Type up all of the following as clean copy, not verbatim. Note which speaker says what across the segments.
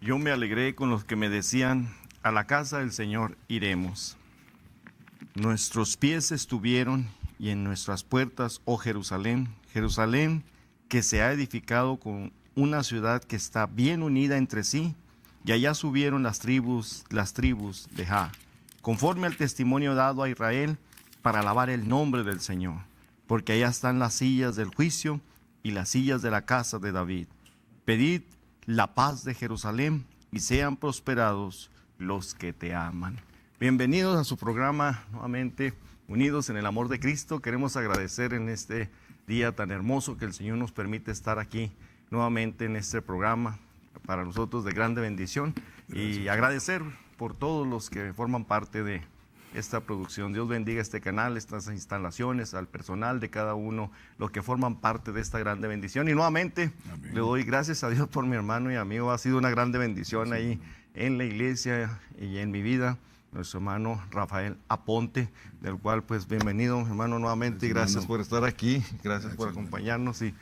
Speaker 1: Yo me alegré con los que me decían, a la casa del Señor iremos. Nuestros pies estuvieron y en nuestras puertas, oh Jerusalén, Jerusalén que se ha edificado con una ciudad que está bien unida entre sí, y allá subieron las tribus de Ja, conforme al testimonio dado a Israel, para alabar el nombre del Señor, porque allá están las sillas del juicio y las sillas de la casa de David. Pedid la paz de Jerusalén y sean prosperados los que te aman. Bienvenidos a su programa nuevamente, Unidos en el Amor de Cristo. Queremos agradecer en este día tan hermoso que el Señor nos permite estar aquí nuevamente en este programa, para nosotros de grande bendición. Gracias. Y agradecer por todos los que forman parte de esta producción. Dios bendiga este canal, estas instalaciones, al personal de cada uno, los que forman parte de esta grande bendición. Y nuevamente Amén. Le doy gracias a Dios por mi hermano y amigo. Ha sido una grande bendición ahí en la iglesia y en mi vida. Nuestro hermano Rafael Aponte, del cual pues bienvenido hermano nuevamente, y gracias por estar aquí, gracias por acompañarnos y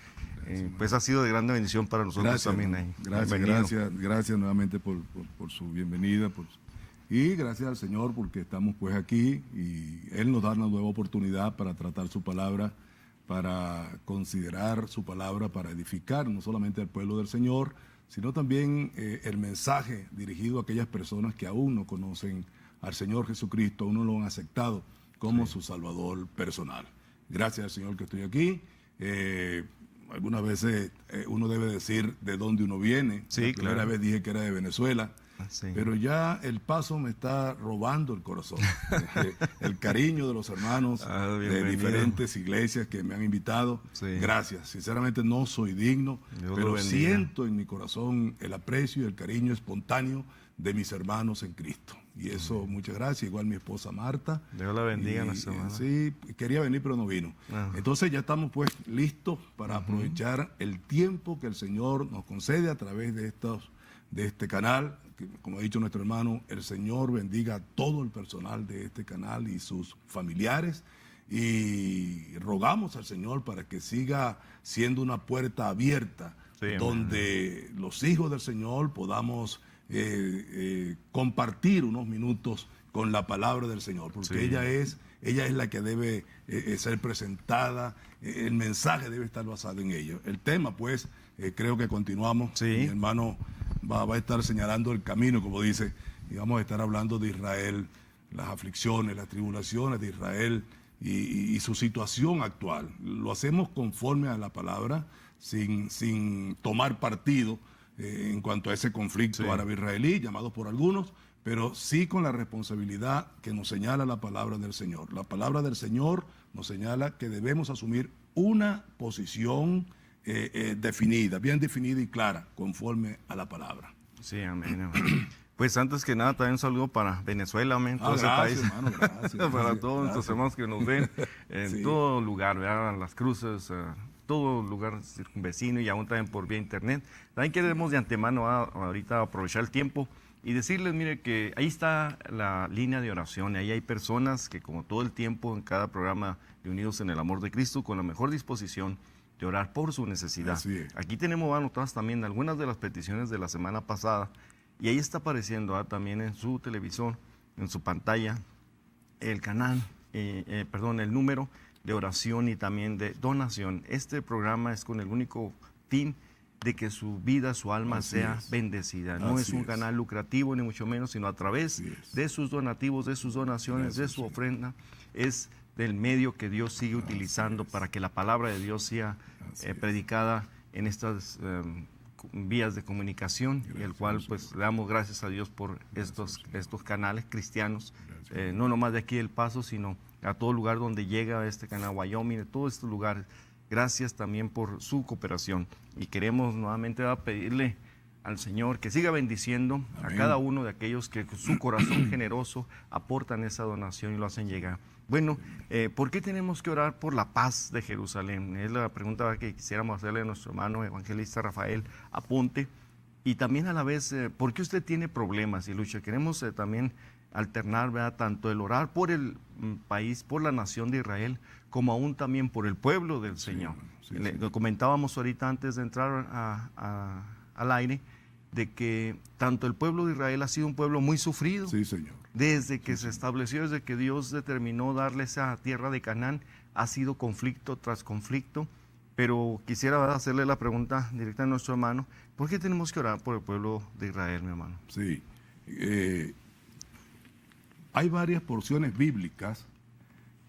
Speaker 1: pues ha sido de grande bendición para nosotros también ahí.
Speaker 2: Gracias nuevamente por su bienvenida y gracias al Señor porque estamos pues aquí y Él nos da una nueva oportunidad para tratar su palabra, para considerar su palabra, para edificar no solamente al pueblo del Señor, sino también el mensaje dirigido a aquellas personas que aún no conocen al Señor Jesucristo, aún no lo han aceptado como su Salvador personal. Gracias al Señor que estoy aquí. Algunas veces uno debe decir de dónde uno viene.
Speaker 1: Sí,
Speaker 2: la primera vez dije que era de Venezuela, pero ya el paso me está robando el corazón. El cariño de los hermanos de diferentes iglesias que me han invitado. Gracias. Sinceramente no soy digno, pero siento en mi corazón el aprecio y el cariño espontáneo de mis hermanos en Cristo. Y eso, muchas gracias. Igual mi esposa Marta.
Speaker 1: Dios la bendiga, nuestra hermana.
Speaker 2: Sí, quería venir pero no vino. Entonces ya estamos pues listos para aprovechar el tiempo que el Señor nos concede a través de este canal. Que, como ha dicho nuestro hermano, el Señor bendiga a todo el personal de este canal y sus familiares. Y rogamos al Señor para que siga siendo una puerta abierta, donde los hijos del Señor podamos compartir unos minutos con la palabra del Señor, porque ella es la que debe ser presentada, el mensaje debe estar basado en ella. El tema, pues, creo que continuamos. Mi hermano va a estar señalando el camino, como dice, y vamos a estar hablando de Israel, las aflicciones, las tribulaciones de Israel y su situación actual. Lo hacemos conforme a la palabra, sin tomar partido en cuanto a ese conflicto árabe-israelí, llamado por algunos, pero sí con la responsabilidad que nos señala la palabra del Señor. La palabra del Señor nos señala que debemos asumir una posición definida, bien definida y clara, conforme a la palabra.
Speaker 1: Sí, amén. Pues antes que nada, también un saludo para Venezuela, amén, todo ese país.
Speaker 2: Hermano, gracias,
Speaker 1: para todos nuestros hermanos que nos ven en todo lugar, ¿verdad? Las cruces, todo lugar circunvecino y aún también por vía internet. También queremos de antemano ahorita aprovechar el tiempo y decirles, mire, que ahí está la línea de oración. Ahí hay personas que, como todo el tiempo en cada programa de Unidos en el Amor de Cristo, con la mejor disposición de orar por su necesidad. Aquí tenemos anotadas también algunas de las peticiones de la semana pasada y ahí está apareciendo también en su televisor, en su pantalla, el canal, el número de oración y también de donación. Este programa es con el único fin de que su vida, su alma sea bendecida. No es un canal lucrativo ni mucho menos, sino a través de sus donativos, de sus donaciones, de su ofrenda. Es del medio que Dios sigue utilizando para que la palabra de Dios sea predicada en estas vías de comunicación, y el cual pues le damos gracias a Dios por estos canales cristianos, no nomás de aquí del Paso, sino a todo lugar donde llega este canal, Wyoming, de todos estos lugares. Gracias también por su cooperación y queremos nuevamente pedirle al Señor que siga bendiciendo a cada uno de aquellos que con su corazón generoso aportan esa donación y lo hacen llegar. Bueno, ¿por qué tenemos que orar por la paz de Jerusalén? Es la pregunta que quisiéramos hacerle a nuestro hermano evangelista Rafael Aponte. Y también a la vez, ¿por qué usted tiene problemas y lucha? Queremos también alternar, ¿verdad?, tanto el orar por el país, por la nación de Israel, como aún también por el pueblo del Señor. Lo comentábamos ahorita antes de entrar al aire, de que tanto el pueblo de Israel ha sido un pueblo muy sufrido.
Speaker 2: Sí, Señor.
Speaker 1: Desde que se estableció, desde que Dios determinó darle esa tierra de Canaán, ha sido conflicto tras conflicto. Pero quisiera hacerle la pregunta directa a nuestro hermano, ¿por qué tenemos que orar por el pueblo de Israel, mi hermano?
Speaker 2: Sí. Hay varias porciones bíblicas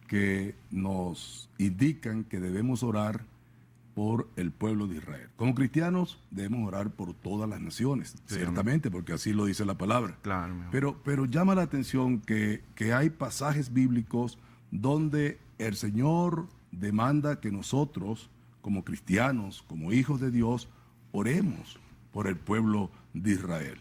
Speaker 2: que nos indican que debemos orar por el pueblo de Israel. Como cristianos debemos orar por todas las naciones, sí, ciertamente, porque así lo dice la palabra.
Speaker 1: Claro,
Speaker 2: pero llama la atención que hay pasajes bíblicos donde el Señor demanda que nosotros, como cristianos, como hijos de Dios, oremos por el pueblo de Israel.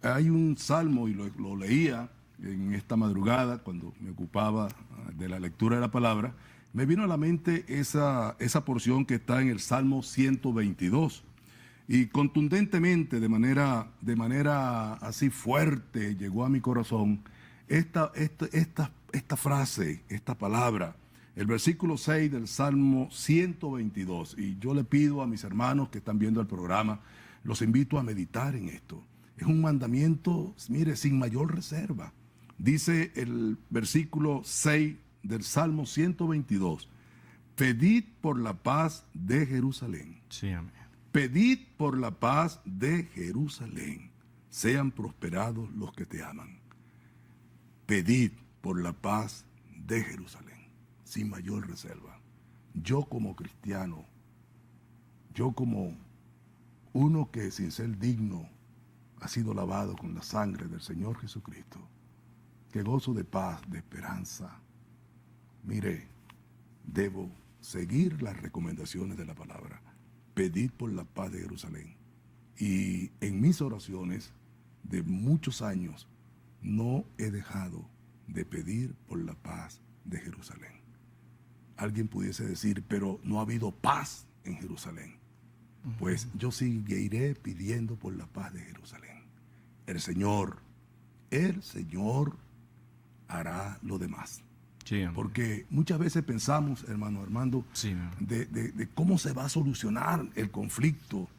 Speaker 2: Hay un salmo, y lo leía en esta madrugada cuando me ocupaba de la lectura de la palabra, me vino a la mente esa porción que está en el Salmo 122. Y contundentemente, de manera así fuerte, llegó a mi corazón esta frase, esta palabra, el versículo 6 del Salmo 122. Y yo le pido a mis hermanos que están viendo el programa, los invito a meditar en esto. Es un mandamiento, mire, sin mayor reserva. Dice el versículo 6 del Salmo 122, pedid por la paz de Jerusalén.
Speaker 1: Sí, amén.
Speaker 2: Pedid por la paz de Jerusalén. Sean prosperados los que te aman. Pedid por la paz de Jerusalén, sin mayor reserva. Yo como cristiano, yo como uno que sin ser digno ha sido lavado con la sangre del Señor Jesucristo, que gozo de paz, de esperanza. Mire, debo seguir las recomendaciones de la palabra. Pedid por la paz de Jerusalén. Y en mis oraciones de muchos años no he dejado de pedir por la paz de Jerusalén. Alguien pudiese decir, pero no ha habido paz en Jerusalén. Pues yo seguiré pidiendo por la paz de Jerusalén. El Señor hará lo demás.
Speaker 1: Sí,
Speaker 2: porque muchas veces pensamos, hermano Armando,
Speaker 1: sí,
Speaker 2: de cómo se va a solucionar el conflicto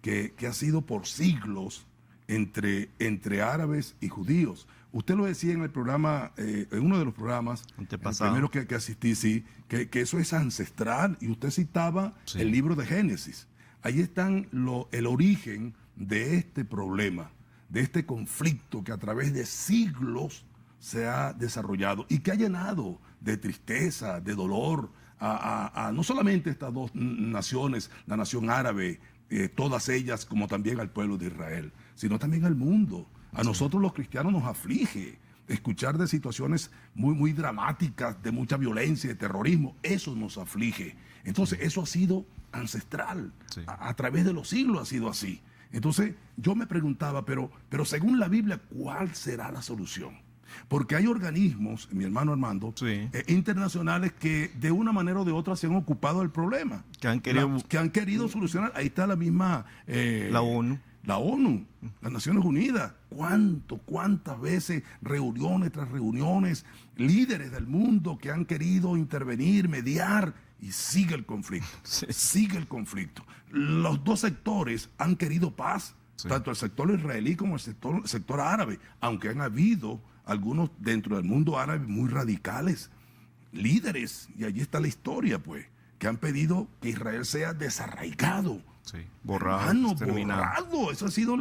Speaker 2: que ha sido por siglos entre árabes y judíos. Usted lo decía en el programa, en uno de los programas, el primero que asistí, sí, que eso es ancestral, y usted citaba el libro de Génesis. Ahí están el origen de este problema, de este conflicto que a través de siglos se ha desarrollado y que ha llenado de tristeza, de dolor a no solamente estas dos naciones, la nación árabe, todas ellas, como también al pueblo de Israel, sino también al mundo. A nosotros los cristianos nos aflige escuchar de situaciones muy, muy dramáticas, de mucha violencia, de terrorismo. Eso nos aflige. Entonces, eso ha sido ancestral. A través de los siglos ha sido así. Entonces, yo me preguntaba, pero según la Biblia, ¿cuál será la solución? Porque hay organismos, mi hermano Armando, internacionales que de una manera o de otra se han ocupado del problema. Que han querido solucionar. Ahí está la misma...
Speaker 1: la ONU.
Speaker 2: La ONU, las Naciones Unidas. ¿Cuántas veces, reuniones tras reuniones, líderes del mundo que han querido intervenir, mediar, y sigue el conflicto? Sigue el conflicto. Los dos sectores han querido paz, tanto el sector israelí como el sector árabe, aunque han habido algunos dentro del mundo árabe muy radicales, líderes, y allí está la historia, pues, que han pedido que Israel sea desarraigado. Borrado. Eso ha sido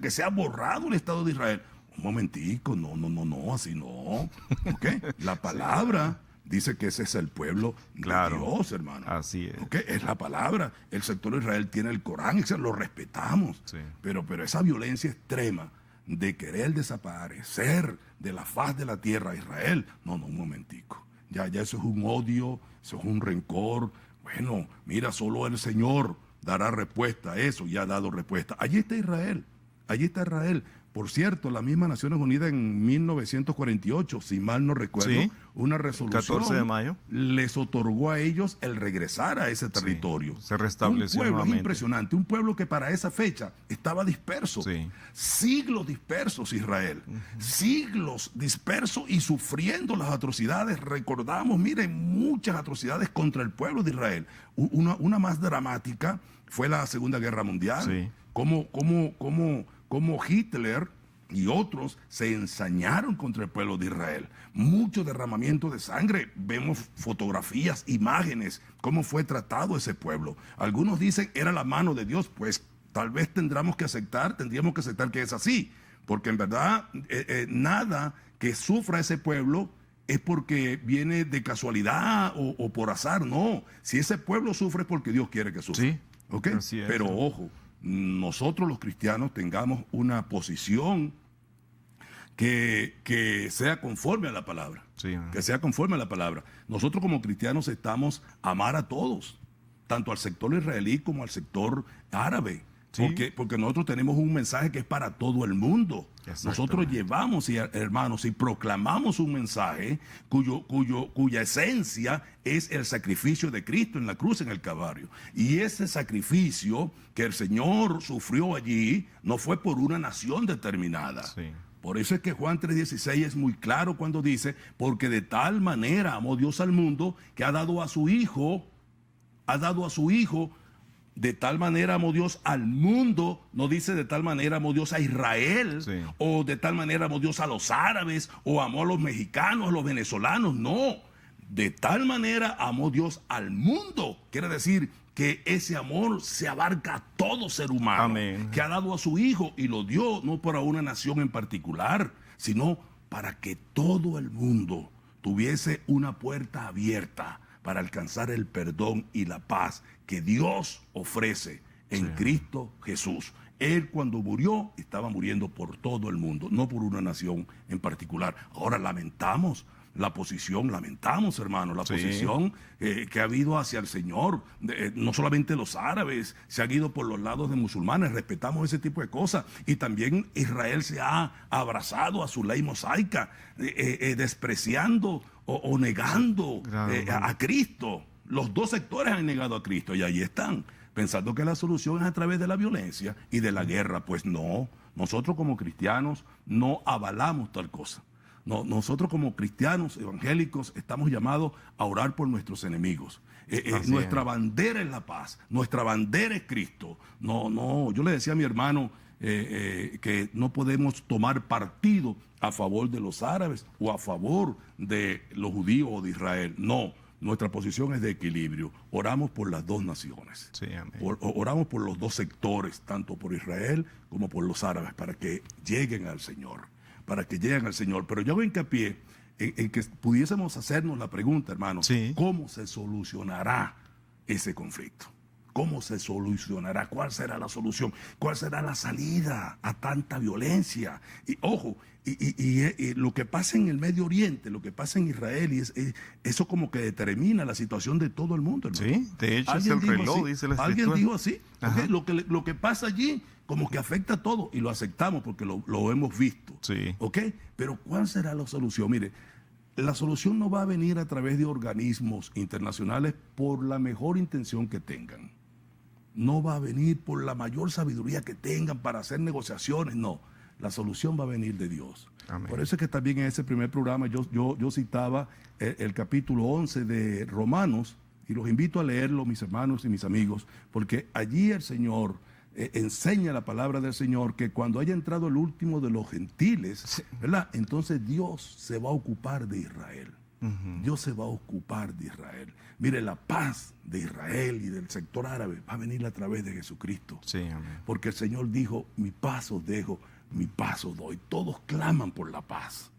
Speaker 2: que se ha borrado el Estado de Israel. Un momentico, no, así no. ¿Okay? La palabra dice que ese es el pueblo de Dios, hermano.
Speaker 1: Así es.
Speaker 2: ¿Okay? Es la palabra. El sector de Israel tiene el Corán, lo respetamos. Pero esa violencia extrema de querer desaparecer de la faz de la tierra a Israel, no, un momentico. Ya eso es un odio, eso es un rencor. Bueno, mira, solo el Señor dará respuesta a eso, y ha dado respuesta. Allí está Israel. Por cierto, las mismas Naciones Unidas en 1948, si mal no recuerdo, una resolución 14
Speaker 1: de mayo
Speaker 2: les otorgó a ellos el regresar a ese territorio.
Speaker 1: Se restableció
Speaker 2: un pueblo
Speaker 1: nuevamente.
Speaker 2: Impresionante, un pueblo que para esa fecha estaba disperso. Siglos dispersos Israel, siglos dispersos y sufriendo las atrocidades. Recordamos, miren, muchas atrocidades contra el pueblo de Israel. Una más dramática fue la Segunda Guerra Mundial. Cómo cómo Hitler y otros se ensañaron contra el pueblo de Israel. Mucho derramamiento de sangre. Vemos fotografías, imágenes, cómo fue tratado ese pueblo. Algunos dicen era la mano de Dios. Pues tal vez tendríamos que aceptar que es así. Porque en verdad nada que sufra ese pueblo es porque viene de casualidad o por azar. No, si ese pueblo sufre es porque Dios quiere que sufra.
Speaker 1: Sí,
Speaker 2: ¿Ok?
Speaker 1: así es.
Speaker 2: Pero ojo, nosotros los cristianos tengamos una posición que sea conforme a la palabra.
Speaker 1: Sí,
Speaker 2: que sea conforme a la palabra. Nosotros como cristianos estamos a amar a todos, tanto al sector israelí como al sector árabe.
Speaker 1: Sí.
Speaker 2: Porque nosotros tenemos un mensaje que es para todo el mundo. Nosotros llevamos, hermanos, y proclamamos un mensaje cuya esencia es el sacrificio de Cristo en la cruz, en el Calvario. Y ese sacrificio que el Señor sufrió allí no fue por una nación determinada.
Speaker 1: Sí.
Speaker 2: Por eso es que Juan 3:16 es muy claro cuando dice, porque de tal manera amó Dios al mundo que ha dado a su Hijo, de tal manera amó Dios al mundo, no dice de tal manera amó Dios a Israel,
Speaker 1: Sí.
Speaker 2: o de tal manera amó Dios a los árabes, o amó a los mexicanos, a los venezolanos, no. De tal manera amó Dios al mundo. Quiere decir que ese amor se abarca a todo ser humano.
Speaker 1: Amén.
Speaker 2: Que ha dado a su Hijo y lo dio no para una nación en particular, sino para que todo el mundo tuviese una puerta abierta para alcanzar el perdón y la paz que Dios ofrece en Cristo Jesús. Él cuando murió estaba muriendo por todo el mundo, no por una nación en particular. Ahora lamentamos, hermano, la posición que ha habido hacia el Señor. No solamente los árabes se han ido por los lados de musulmanes, respetamos ese tipo de cosas. Y también Israel se ha abrazado a su ley mosaica, despreciando o negando a Cristo. Los dos sectores han negado a Cristo y allí están, pensando que la solución es a través de la violencia y de la guerra. Pues no, nosotros como cristianos no avalamos tal cosa. No, nosotros como cristianos evangélicos estamos llamados a orar por nuestros enemigos. Nuestra bandera es la paz, nuestra bandera es Cristo. Yo le decía a mi hermano que no podemos tomar partido a favor de los árabes o a favor de los judíos o de Israel. No, nuestra posición es de equilibrio. Oramos por las dos naciones.
Speaker 1: Sí, amén.
Speaker 2: Oramos por los dos sectores, tanto por Israel como por los árabes, para que lleguen al Señor. Pero yo hago hincapié en que pudiésemos hacernos la pregunta, hermano, ¿cómo se solucionará ese conflicto? ¿Cómo se solucionará? ¿Cuál será la solución? ¿Cuál será la salida a tanta violencia? Y ojo, y lo que pasa en el Medio Oriente, lo que pasa en Israel, eso como que determina la situación de todo el mundo, hermano.
Speaker 1: Sí, de hecho es el reloj, dice la Escritura.
Speaker 2: Alguien dijo así, ¿okay? Lo que pasa allí como que afecta a todo y lo aceptamos porque lo hemos visto.
Speaker 1: Sí.
Speaker 2: ¿Ok? Pero ¿cuál será la solución? Mire, la solución no va a venir a través de organismos internacionales por la mejor intención que tengan. No va a venir por la mayor sabiduría que tengan para hacer negociaciones, no. La solución va a venir de Dios.
Speaker 1: Amén.
Speaker 2: Por eso es que también en ese primer programa yo citaba el capítulo 11 de Romanos, y los invito a leerlo, mis hermanos y mis amigos, porque allí el Señor enseña la palabra del Señor que cuando haya entrado el último de los gentiles, ¿verdad? Entonces Dios se va a ocupar de Israel. Dios se va a ocupar de Israel. Mire, la paz de Israel y del sector árabe va a venir a través de Jesucristo.
Speaker 1: Sí, amén.
Speaker 2: Porque el Señor dijo, mi paz os dejo, mi paz os doy. Todos claman por la paz.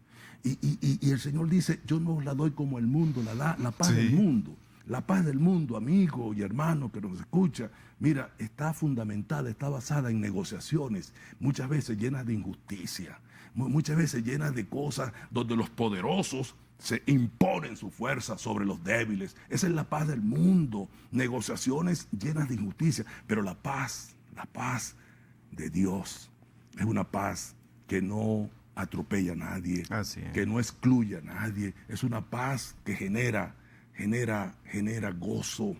Speaker 2: Y el Señor dice, yo no os la doy como el mundo, la paz del mundo. La paz del mundo, amigo y hermano que nos escucha, mira, está fundamentada, está basada en negociaciones, muchas veces llenas de injusticia, muchas veces llenas de cosas donde los poderosos se imponen su fuerza sobre los débiles. Esa es la paz del mundo, negociaciones llenas de injusticia, pero la paz de Dios es una paz que no atropella a nadie, que no excluye a nadie, es una paz que genera gozo,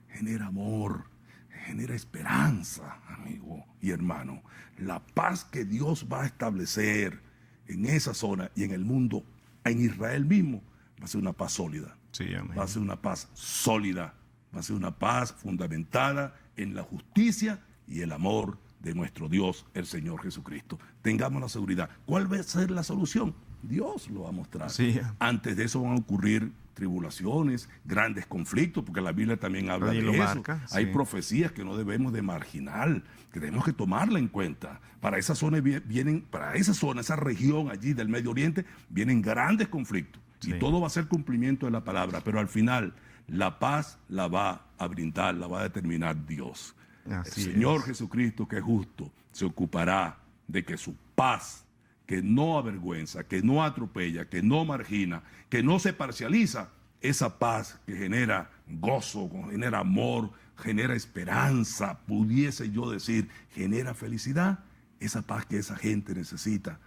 Speaker 2: genera amor, genera esperanza, amigo y hermano. La paz que Dios va a establecer en esa zona y en el mundo, en Israel mismo, va a ser una paz sólida.
Speaker 1: Sí, amén.
Speaker 2: Va a ser una paz sólida, va a ser una paz fundamentada en la justicia y el amor de nuestro Dios, el Señor Jesucristo. Tengamos la seguridad. ¿Cuál va a ser la solución? Dios lo va a mostrar.
Speaker 1: Sí.
Speaker 2: Antes de eso van a ocurrir tribulaciones, grandes conflictos, porque la Biblia también habla de eso.
Speaker 1: Marca,
Speaker 2: Hay
Speaker 1: sí.
Speaker 2: profecías que no debemos de marginar, que tenemos que tomarla en cuenta. Para esa zona esa región allí del Medio Oriente, vienen grandes conflictos.
Speaker 1: Sí.
Speaker 2: Y todo va a ser cumplimiento de la palabra, pero al final la paz la va a brindar, la va a determinar Dios.
Speaker 1: Así
Speaker 2: El Señor
Speaker 1: es.
Speaker 2: Jesucristo, que es justo, se ocupará de que su paz, que no avergüenza, que no atropella, que no margina, que no se parcializa, esa paz que genera gozo, genera amor, genera esperanza, pudiese yo decir, genera felicidad, esa paz que esa gente necesita,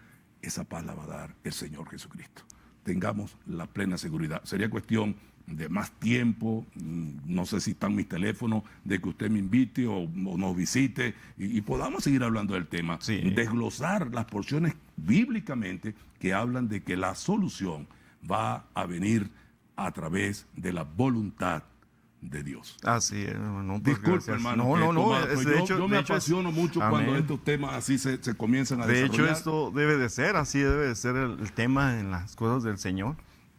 Speaker 2: esa paz la va a dar el Señor Jesucristo. Tengamos la plena seguridad. Sería cuestión de más tiempo, no sé si están mis teléfonos, de que usted me invite o nos visite y podamos seguir hablando del tema,
Speaker 1: Sí.
Speaker 2: desglosar las porciones bíblicamente que hablan de que la solución va a venir a través de la voluntad de Dios.
Speaker 1: Así es, hermano. Pues,
Speaker 2: Disculpe,
Speaker 1: gracias.
Speaker 2: hermano.
Speaker 1: No,
Speaker 2: que
Speaker 1: no, no.
Speaker 2: tomado,
Speaker 1: es-
Speaker 2: pero
Speaker 1: de
Speaker 2: yo,
Speaker 1: hecho,
Speaker 2: yo me
Speaker 1: de hecho es-
Speaker 2: apasiono mucho cuando
Speaker 1: Amén.
Speaker 2: estos temas así se comienzan a
Speaker 1: De
Speaker 2: desarrollar.
Speaker 1: hecho, esto debe de ser, así debe de ser el tema en las cosas del Señor.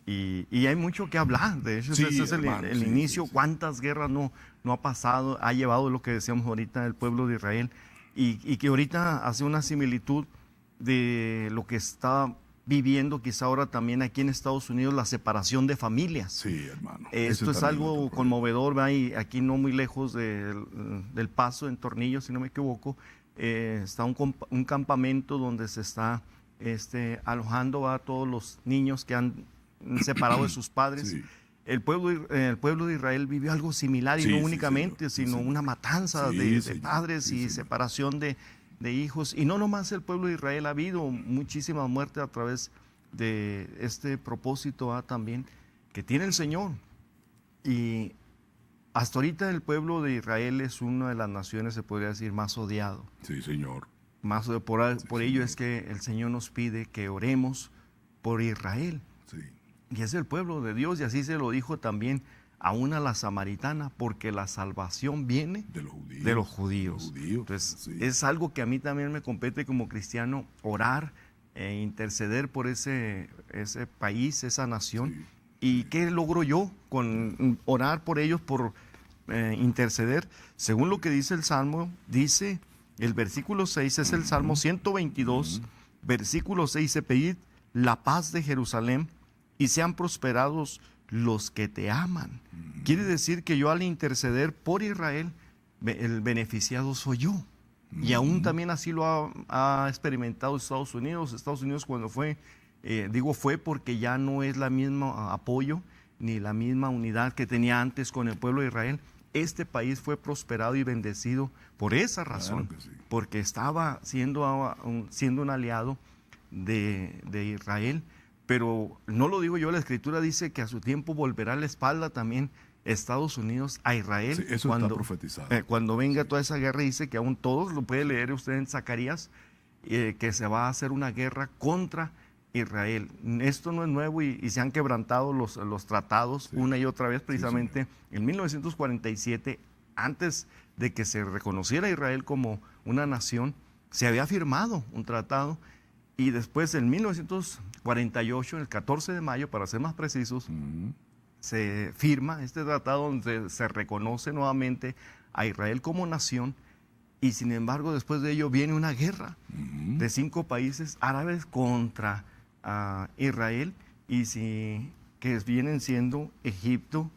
Speaker 1: Y hay mucho que hablar. De hecho,
Speaker 2: Sí,
Speaker 1: ese es
Speaker 2: hermano,
Speaker 1: el
Speaker 2: sí,
Speaker 1: inicio.
Speaker 2: sí, sí.
Speaker 1: ¿Cuántas guerras no ha pasado? Ha llevado lo que decíamos ahorita el pueblo de Israel. Y que ahorita hace una similitud de lo que está viviendo quizá ahora también aquí en Estados Unidos, la separación de familias.
Speaker 2: Sí, hermano.
Speaker 1: Esto
Speaker 2: Eso
Speaker 1: es
Speaker 2: también
Speaker 1: algo
Speaker 2: otro problema.
Speaker 1: conmovedor, ¿va? Y aquí no muy lejos del Paso, en Tornillo, si no me equivoco, está un campamento donde se está alojando a todos los niños que han separado de sus padres.
Speaker 2: Sí.
Speaker 1: El pueblo de Israel vivió algo similar y
Speaker 2: Sí,
Speaker 1: no
Speaker 2: sí,
Speaker 1: únicamente,
Speaker 2: señor. Sí,
Speaker 1: sino
Speaker 2: señor.
Speaker 1: una matanza
Speaker 2: Sí,
Speaker 1: de
Speaker 2: señor.
Speaker 1: padres
Speaker 2: Sí,
Speaker 1: y
Speaker 2: señor.
Speaker 1: separación de hijos. Y no nomás el pueblo de Israel, ha habido muchísima muerte a través de este propósito también que tiene el Señor. Y hasta ahorita el pueblo de Israel es una de las naciones, se podría decir, más odiado.
Speaker 2: Sí, señor.
Speaker 1: Por ello es que el Señor nos pide que oremos por Israel.
Speaker 2: Sí.
Speaker 1: Y es el pueblo de Dios, y así se lo dijo también aún a la samaritana, porque la salvación viene
Speaker 2: De los judíos.
Speaker 1: de los judíos.
Speaker 2: Los judíos,
Speaker 1: Entonces,
Speaker 2: sí.
Speaker 1: es algo que a mí también me compete como cristiano, orar e interceder por ese país, esa nación.
Speaker 2: Sí.
Speaker 1: ¿Y qué logro yo con orar por ellos, por interceder? Según lo que dice el Salmo, dice el versículo 6, es el Salmo 122, versículo 6, dice: pedid la paz de Jerusalén y sean prosperados los que te aman. Quiere decir que yo al interceder por Israel, el beneficiado soy yo. Y aún también así lo ha experimentado Estados Unidos. Estados Unidos cuando fue porque ya no es la misma apoyo ni la misma unidad que tenía antes con el pueblo de Israel. Este país fue prosperado y bendecido por esa razón,
Speaker 2: que sí.
Speaker 1: porque estaba siendo un aliado de Israel. Pero no lo digo yo, la Escritura dice que a su tiempo volverá la espalda también Estados Unidos a Israel.
Speaker 2: Sí, eso está profetizado.
Speaker 1: Cuando venga toda esa guerra, dice que aún todos, lo puede leer usted en Zacarías, que se va a hacer una guerra contra Israel. Esto no es nuevo y se han quebrantado los tratados una y otra vez, precisamente en 1947, antes de que se reconociera a Israel como una nación, se había firmado un tratado. Y después, en 1948, el 14 de mayo, para ser más precisos, se firma este tratado donde se reconoce nuevamente a Israel como nación. Y sin embargo, después de ello viene una guerra de 5 países árabes contra Israel, que vienen siendo Egipto,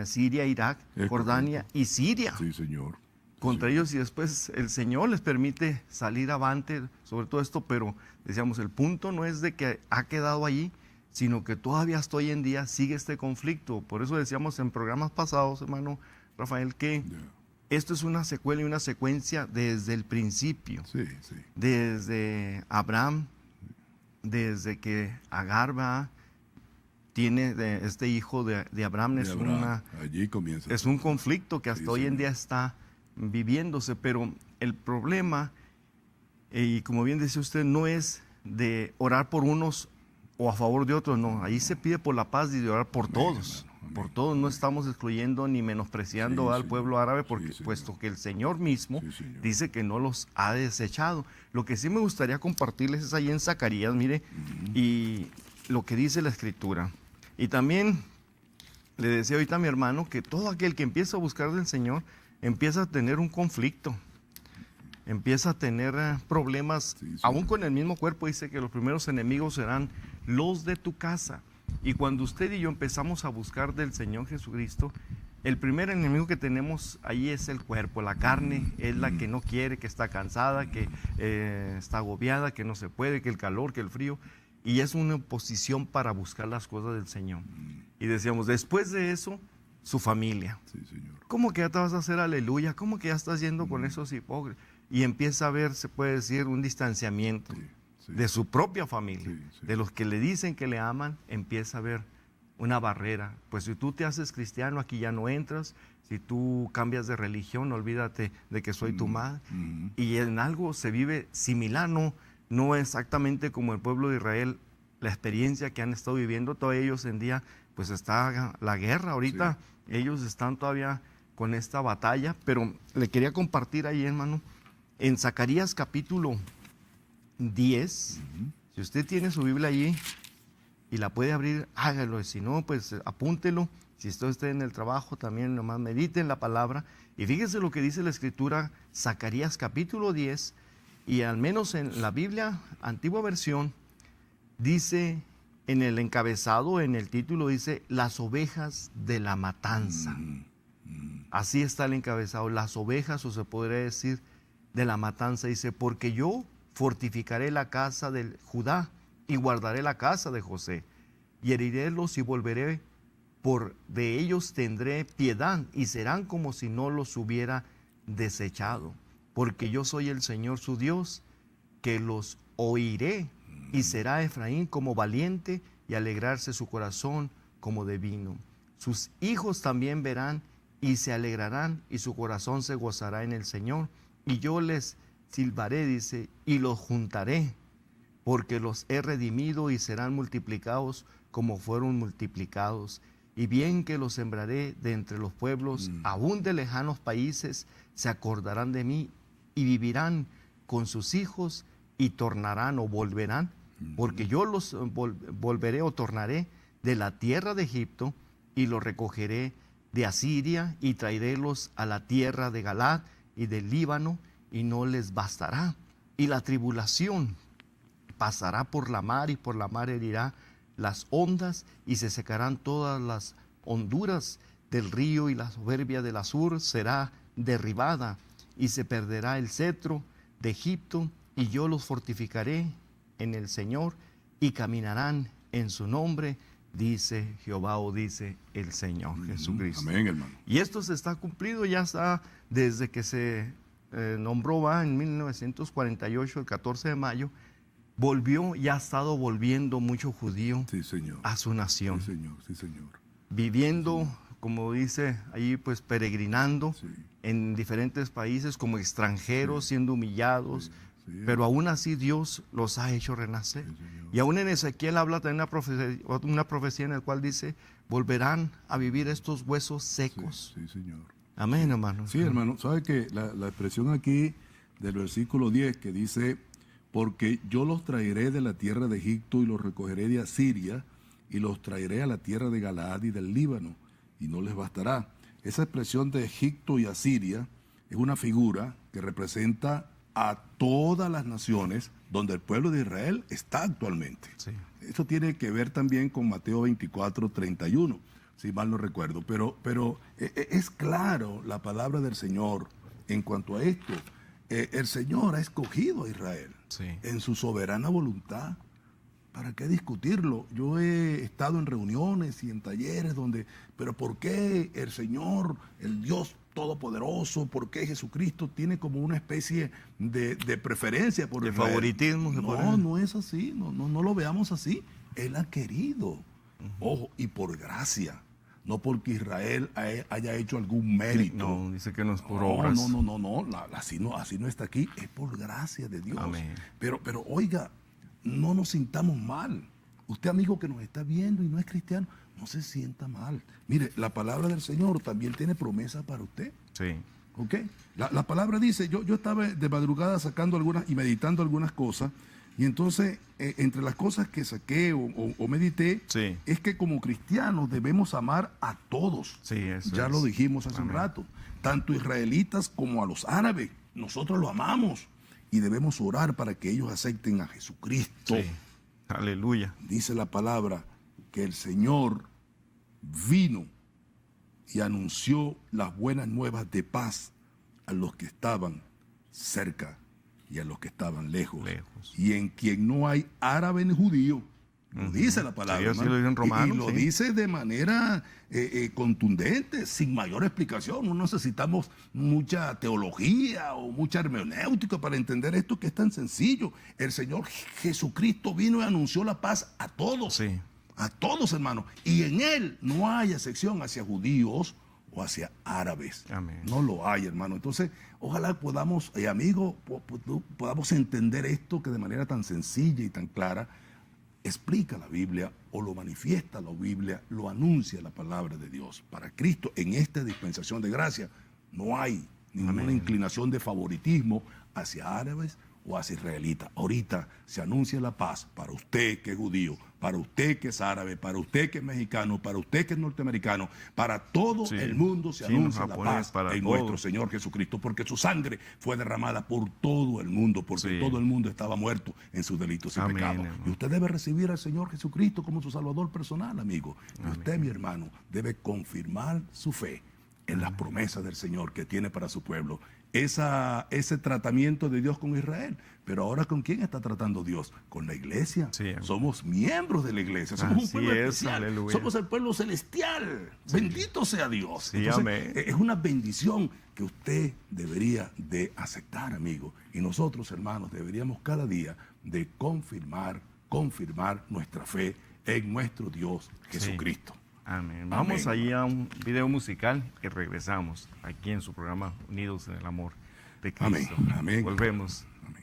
Speaker 1: Siria, Irak,
Speaker 2: Es
Speaker 1: Jordania y Siria.
Speaker 2: Sí, señor.
Speaker 1: Contra ellos, y después el Señor les permite salir avante sobre todo esto, pero decíamos, el punto no es de que ha quedado allí, sino que todavía hasta hoy en día sigue este conflicto. Por eso decíamos en programas pasados, hermano Rafael, que esto es una secuela y una secuencia desde el principio.
Speaker 2: Sí, sí.
Speaker 1: Desde Abraham, desde que Agar tiene este hijo de Abraham,
Speaker 2: De Abraham. Allí comienza.
Speaker 1: es un conflicto que hasta
Speaker 2: Sí,
Speaker 1: hoy en
Speaker 2: señor.
Speaker 1: día está viviéndose, pero el problema, y como bien decía usted, no es de orar por unos o a favor de otros, no, ahí se pide por la paz y de orar por todos. por todo. No estamos excluyendo ni menospreciando al pueblo árabe, porque puesto que el Señor mismo dice que no los ha desechado. Lo que sí me gustaría compartirles es ahí en Zacarías, mire, y lo que dice la Escritura. Y también le decía ahorita a mi hermano que todo aquel que empieza a buscar del Señor empieza a tener un conflicto, empieza a tener problemas, aún con el mismo cuerpo. Dice que los primeros enemigos serán los de tu casa. Y cuando usted y yo empezamos a buscar del Señor Jesucristo, el primer enemigo que tenemos ahí es el cuerpo, la carne, es la que no quiere, que está cansada, que está agobiada, que no se puede, que el calor, que el frío, y es una oposición para buscar las cosas del Señor. Y decíamos, después de eso, su familia.
Speaker 2: Sí, Señor.
Speaker 1: ¿Cómo que ya te vas a hacer aleluya? ¿Cómo que ya estás yendo con esos hipócritas? Y empieza a ver, se puede decir, un distanciamiento de su propia familia, de los que le dicen que le aman. Empieza a ver una barrera. Pues si tú te haces cristiano, aquí ya no entras. Si tú cambias de religión, olvídate de que soy tu madre. Y en algo se vive similar, no exactamente como el pueblo de Israel, la experiencia que han estado viviendo. Todavía ellos en día, pues está la guerra ahorita. Ellos están todavía con esta batalla, pero le quería compartir ahí, hermano, en Zacarías capítulo 10, si usted tiene su Biblia allí y la puede abrir, hágalo. Si no, pues apúntelo. Si está usted en el trabajo, también nomás medite en la palabra. Y fíjese lo que dice la Escritura, Zacarías capítulo 10, y al menos en la Biblia, antigua versión, dice en el encabezado, en el título, dice, las ovejas de la matanza. Así está el encabezado, las ovejas, o se podría decir, de la matanza. Dice, porque yo fortificaré la casa de Judá y guardaré la casa de José, y herirélos y volveré, de ellos tendré piedad, y serán como si no los hubiera desechado, porque yo soy el Señor su Dios, que los oiré, y será Efraín como valiente, y alegrarse su corazón como de vino. Sus hijos también verán y se alegrarán, y su corazón se gozará en el Señor. Y yo les silbaré, dice, y los juntaré, porque los he redimido y serán multiplicados como fueron multiplicados. Y bien que los sembraré de entre los pueblos, aún de lejanos países, se acordarán de mí y vivirán con sus hijos y tornarán o volverán, porque yo los volveré o tornaré de la tierra de Egipto y los recogeré de Asiria y traerélos a la tierra de Galaad y del Líbano, y no les bastará. Y la tribulación pasará por la mar, y por la mar herirá las ondas, y se secarán todas las honduras del río, y la soberbia del Asur será derribada, y se perderá el cetro de Egipto, y yo los fortificaré en el Señor, y caminarán en su nombre, dice Jehová, o dice el Señor Jesucristo.
Speaker 2: Amén, hermano.
Speaker 1: Y esto se está cumplido, ya está desde que se nombró en 1948, el 14 de mayo, volvió y ha estado volviendo mucho judío a su nación.
Speaker 2: Sí, señor, sí, señor.
Speaker 1: Viviendo, como dice ahí, pues peregrinando en diferentes países como extranjeros, siendo humillados, pero aún así Dios los ha hecho renacer. Y aún en Ezequiel habla también una profecía en la cual dice, volverán a vivir estos huesos secos.
Speaker 2: Sí, señor.
Speaker 1: Amén, hermano.
Speaker 2: Sí, hermano. ¿Sabe que la expresión aquí del versículo 10 que dice, porque yo los traeré de la tierra de Egipto y los recogeré de Asiria y los traeré a la tierra de Galaad y del Líbano, y no les bastará? Esa expresión de Egipto y Asiria es una figura que representa a todas las naciones donde el pueblo de Israel está actualmente. Sí. Esto tiene que ver también con Mateo 24, 31, si mal no recuerdo, pero es claro la palabra del Señor en cuanto a esto. El Señor ha escogido a Israel en su soberana voluntad. ¿Para qué discutirlo? Yo he estado en reuniones y en talleres pero ¿por qué el Señor, el Dios Todopoderoso, por qué Jesucristo tiene como una especie de preferencia por Israel?
Speaker 1: Favoritismo.
Speaker 2: No es así, no lo veamos así. Él ha querido, ojo, y por gracia. No porque Israel haya hecho algún mérito.
Speaker 1: No, dice que no es por obras.
Speaker 2: No, así no está aquí, es por gracia de Dios.
Speaker 1: Amén.
Speaker 2: Pero oiga, no nos sintamos mal. Usted, amigo que nos está viendo y no es cristiano, no se sienta mal. Mire, la palabra del Señor también tiene promesa para usted.
Speaker 1: Sí.
Speaker 2: ¿Ok? La palabra dice, yo estaba de madrugada sacando algunas y meditando algunas cosas, y entonces entre las cosas que saqué o medité,
Speaker 1: Sí.
Speaker 2: es que como cristianos debemos amar a todos.
Speaker 1: Sí, eso
Speaker 2: Ya
Speaker 1: es.
Speaker 2: lo dijimos hace un
Speaker 1: Amén.
Speaker 2: rato, tanto israelitas como a los árabes. Nosotros lo amamos y debemos orar para que ellos acepten a Jesucristo.
Speaker 1: Sí. Aleluya.
Speaker 2: Dice la palabra que el Señor vino y anunció las buenas nuevas de paz a los que estaban cerca y a los que estaban lejos. Y en quien no hay árabe ni judío. Lo dice la palabra.
Speaker 1: Sí, así lo dice en Romanos,
Speaker 2: y lo
Speaker 1: sí.
Speaker 2: dice de manera contundente, sin mayor explicación. No necesitamos mucha teología o mucha hermenéutica para entender esto, que es tan sencillo. El Señor Jesucristo vino y anunció la paz a todos.
Speaker 1: Sí.
Speaker 2: A todos, hermanos. Y en Él no hay excepción hacia judíos o hacia árabes.
Speaker 1: Amén.
Speaker 2: No lo hay, hermano. Entonces, ojalá podamos, amigos, podamos entender esto, que de manera tan sencilla y tan clara explica la Biblia o lo manifiesta la Biblia, lo anuncia la palabra de Dios. Para Cristo, en esta dispensación de gracia, no hay ninguna
Speaker 1: Amén.
Speaker 2: inclinación de favoritismo hacia árabes o hacia israelitas. Ahorita se anuncia la paz para usted que es judío, para usted que es árabe, para usted que es mexicano, para usted que es norteamericano, para todo
Speaker 1: Sí.
Speaker 2: el mundo se
Speaker 1: Chino,
Speaker 2: anuncia la
Speaker 1: japonés,
Speaker 2: paz
Speaker 1: para
Speaker 2: en
Speaker 1: todos.
Speaker 2: nuestro Señor Jesucristo, porque su sangre fue derramada por todo el mundo, porque
Speaker 1: Sí.
Speaker 2: todo el mundo estaba muerto en sus delitos y
Speaker 1: Amén,
Speaker 2: pecados.
Speaker 1: hermano.
Speaker 2: Y usted debe recibir al Señor Jesucristo como su Salvador personal, amigo. Y usted, mi hermano, debe confirmar su fe en las promesas del Señor que tiene para su pueblo. Ese tratamiento de Dios con Israel. Pero ahora, ¿con quién está tratando Dios? Con la iglesia.
Speaker 1: Sí.
Speaker 2: Somos miembros de la iglesia. Somos un
Speaker 1: Así
Speaker 2: pueblo
Speaker 1: es,
Speaker 2: especial.
Speaker 1: aleluya.
Speaker 2: Somos el pueblo celestial. Bendito sea Dios.
Speaker 1: Sí,
Speaker 2: Entonces,
Speaker 1: amén.
Speaker 2: es una bendición que usted debería de aceptar, amigo. Y nosotros, hermanos, deberíamos cada día de confirmar nuestra fe en nuestro Dios Jesucristo.
Speaker 1: Amén. Vamos
Speaker 2: Amén.
Speaker 1: ahí a un video musical y regresamos aquí en su programa Unidos en el Amor de Cristo.
Speaker 2: Amén. Amén.
Speaker 1: Volvemos.
Speaker 2: Amén.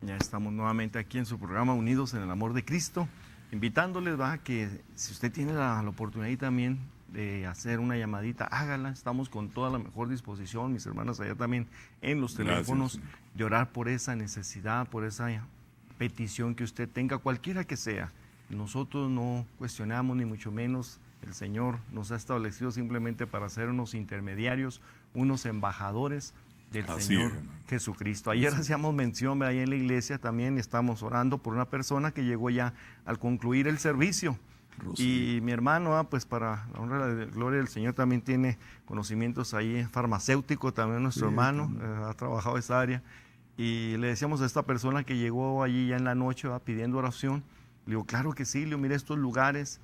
Speaker 1: Ya estamos nuevamente aquí en su programa Unidos en el Amor de Cristo, invitándoles que si usted tiene la oportunidad también de hacer una llamadita, hágala. Estamos con toda la mejor disposición, mis hermanas allá también en los teléfonos,
Speaker 2: Gracias.
Speaker 1: de orar por esa necesidad, por esa petición que usted tenga, cualquiera que sea. Nosotros no cuestionamos ni mucho menos. El Señor nos ha establecido simplemente para ser unos intermediarios, unos embajadores del
Speaker 2: Así
Speaker 1: Señor
Speaker 2: es, hermano.
Speaker 1: Jesucristo. Ayer hacíamos mención, ahí en la iglesia también estamos orando por una persona que llegó ya al concluir el servicio.
Speaker 2: Rosy.
Speaker 1: Y mi hermano, pues para la honra y la gloria del Señor, también tiene conocimientos ahí farmacéutico, también nuestro
Speaker 2: Sí,
Speaker 1: hermano,
Speaker 2: también.
Speaker 1: ha trabajado esa área. Y le decíamos a esta persona que llegó allí ya en la noche pidiendo oración, le digo, claro que sí, le digo, mira, estos lugares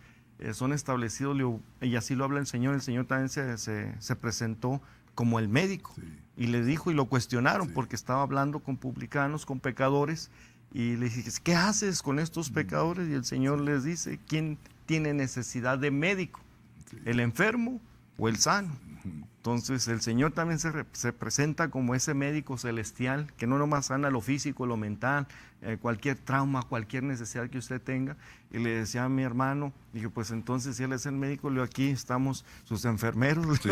Speaker 1: son establecidos, le digo, y así lo habla el Señor también se presentó como el médico.
Speaker 2: Sí.
Speaker 1: Y le dijo, y lo cuestionaron,
Speaker 2: Sí.
Speaker 1: porque estaba hablando con publicanos, con pecadores, y le dije, ¿qué haces con estos pecadores? Y el Señor les dice, ¿quién tiene necesidad de médico? ¿El enfermo o el sano? Entonces el Señor también se presenta como ese médico celestial, que no nomás sana lo físico, lo mental, cualquier trauma, cualquier necesidad que usted tenga. Y le decía a mi hermano, dije, pues entonces si él es el médico, le digo, aquí estamos sus enfermeros,
Speaker 2: Sí.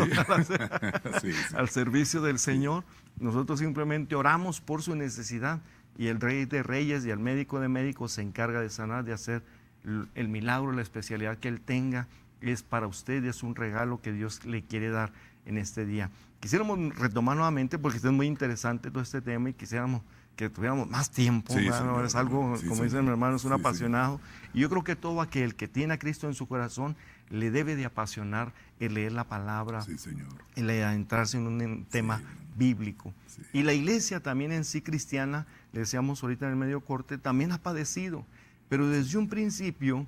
Speaker 2: Sí, sí.
Speaker 1: al servicio del Señor. Nosotros simplemente oramos por su necesidad y el Rey de Reyes y el médico de médicos se encarga de sanar, de hacer el milagro, la especialidad que él tenga. Es para usted, es un regalo que Dios le quiere dar en este día. Quisiéramos retomar nuevamente, porque es muy interesante todo este tema y quisiéramos que tuviéramos más tiempo.
Speaker 2: Sí,
Speaker 1: ¿verdad?
Speaker 2: señor.
Speaker 1: Es algo,
Speaker 2: Sí,
Speaker 1: como
Speaker 2: señor.
Speaker 1: dice mi hermano, es un
Speaker 2: Sí,
Speaker 1: apasionado. Y yo creo que todo aquel que tiene a Cristo en su corazón le debe de apasionar el leer la palabra,
Speaker 2: Sí, señor.
Speaker 1: el adentrarse en un tema
Speaker 2: Sí.
Speaker 1: bíblico.
Speaker 2: Sí.
Speaker 1: Y la iglesia también en sí cristiana, le decíamos ahorita en el medio corte, también ha padecido. Pero desde un principio,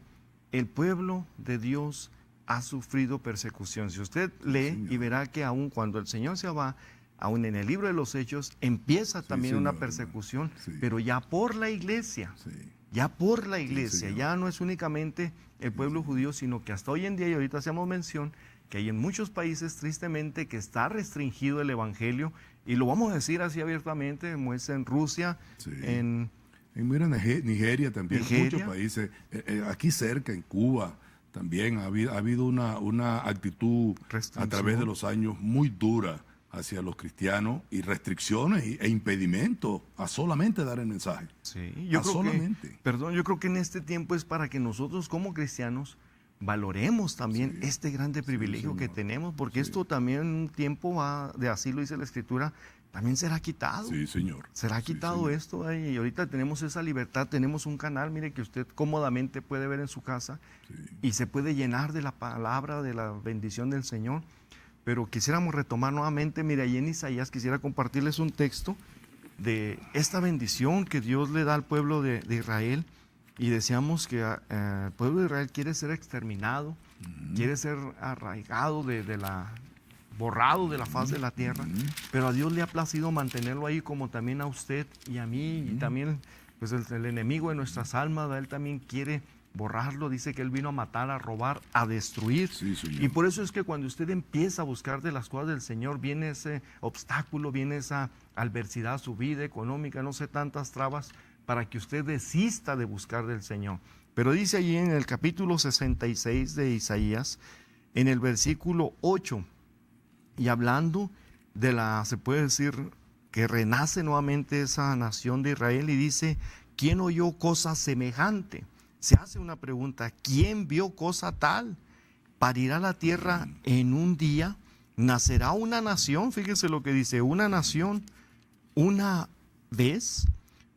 Speaker 1: el pueblo de Dios ha sufrido persecución. Si usted lee
Speaker 2: Señor.
Speaker 1: y verá que aún cuando el Señor se va, aún en el libro de los Hechos, empieza también
Speaker 2: señor,
Speaker 1: una
Speaker 2: hermano.
Speaker 1: persecución,
Speaker 2: Sí.
Speaker 1: pero ya por la iglesia.
Speaker 2: Sí.
Speaker 1: Ya por la iglesia,
Speaker 2: señor.
Speaker 1: ya no es únicamente el pueblo judío, sino que hasta hoy en día, y ahorita hacemos mención, que hay en muchos países tristemente que está restringido el evangelio, y lo vamos a decir así abiertamente, como es en Rusia,
Speaker 2: Sí.
Speaker 1: en
Speaker 2: Mira, Nigeria también,
Speaker 1: Nigeria.
Speaker 2: muchos países, aquí cerca, en Cuba, también ha habido una actitud a través de los años muy dura hacia los cristianos y restricciones e impedimentos a solamente dar el mensaje.
Speaker 1: Sí, yo creo que en este tiempo es para que nosotros como cristianos valoremos también este grande privilegio que tenemos, porque esto también en un tiempo va, de así lo dice la Escritura, también será quitado.
Speaker 2: Sí, señor.
Speaker 1: Será quitado esto, y ahorita tenemos esa libertad, tenemos un canal, mire, que usted cómodamente puede ver en su casa y se puede llenar de la palabra, de la bendición del Señor. Pero quisiéramos retomar nuevamente, mire, ahí en Isaías quisiera compartirles un texto de esta bendición que Dios le da al pueblo de Israel, y decíamos que el pueblo de Israel quiere ser exterminado, quiere ser arraigado borrado de la faz de la tierra, pero a Dios le ha placido mantenerlo ahí, como también a usted y a mí, y también pues el enemigo de nuestras almas, él también quiere borrarlo. Dice que él vino a matar, a robar, a destruir.
Speaker 2: Sí,
Speaker 1: y por eso es que cuando usted empieza a buscar de las cosas del Señor, viene ese obstáculo, viene esa adversidad a su vida económica, no sé, tantas trabas, para que usted desista de buscar del Señor. Pero dice allí en el capítulo 66 de Isaías, en el versículo 8, y hablando de se puede decir, que renace nuevamente esa nación de Israel, y dice, ¿quién oyó cosa semejante? Se hace una pregunta, ¿quién vio cosa tal? ¿Parirá la tierra en un día? ¿Nacerá una nación? Fíjese lo que dice, una nación una vez,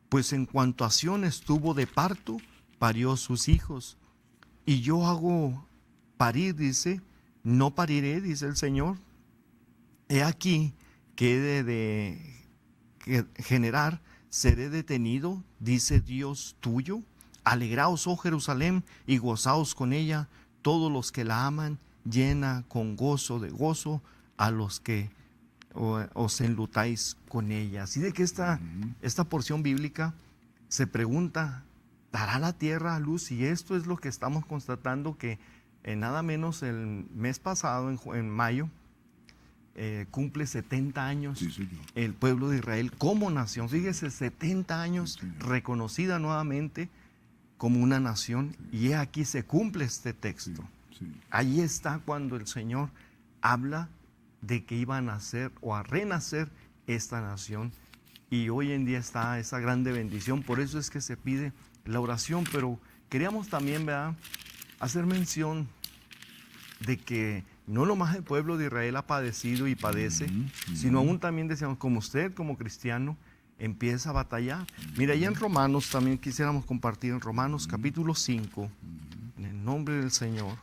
Speaker 1: pues en cuanto a Sión estuvo de parto, parió sus hijos. Y yo hago parir, dice, no pariré, dice el Señor. He aquí que he de generar, seré detenido, dice Dios tuyo. Alegraos, oh Jerusalén, y gozaos con ella, todos los que la aman, llena con gozo de gozo a los que os enlutáis con ella. Así de que esta porción bíblica se pregunta, ¿dará la tierra a luz? Y esto es lo que estamos constatando, que nada menos el mes pasado, en mayo, cumple 70 años el pueblo de Israel como nación. Fíjese, 70 años reconocida nuevamente como una nación, y aquí se cumple este texto. Ahí está cuando el Señor habla de que iba a nacer o a renacer esta nación, y hoy en día está esa grande bendición. Por eso es que se pide la oración. Pero queríamos también, ¿verdad?, hacer mención de que no nomás el pueblo de Israel ha padecido y padece, sino aún también, decíamos, como usted como cristiano empieza a batallar. Mira, allá en Romanos también quisiéramos compartir, en Romanos capítulo 5, en el nombre del Señor.